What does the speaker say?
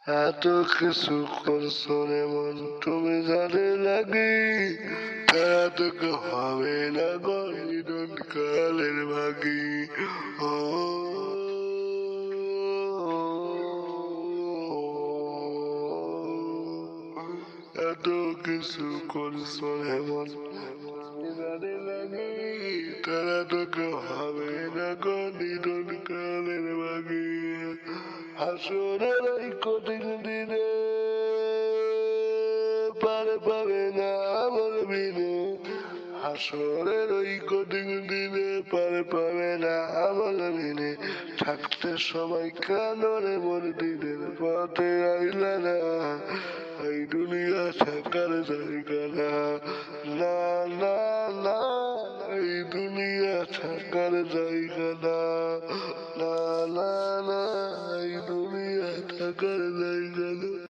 এত কিছু করছো রে মন তুমি জানে লাগি তারা তোকে হবে না গরিদন কালের ভাগি ও এত কিছু করছো রে মন তুমি জানে লাগি তারা তোকে হবে না গরিদন কালের ভাগি হাসরের এই কঠিন দিনে পার পাবে না আমার বিনে হাসরের ওই কঠিন দিনে পার পাবে না আমার বিনে থাকতে সময় কেন রে মোর দিনের পথে আইলা না এই দুনিয়া থাকার জায়গা না না না না এই দুনিয়া থাকার জায়গা না না না না এই দুনিয়া থাকার জায়গা না।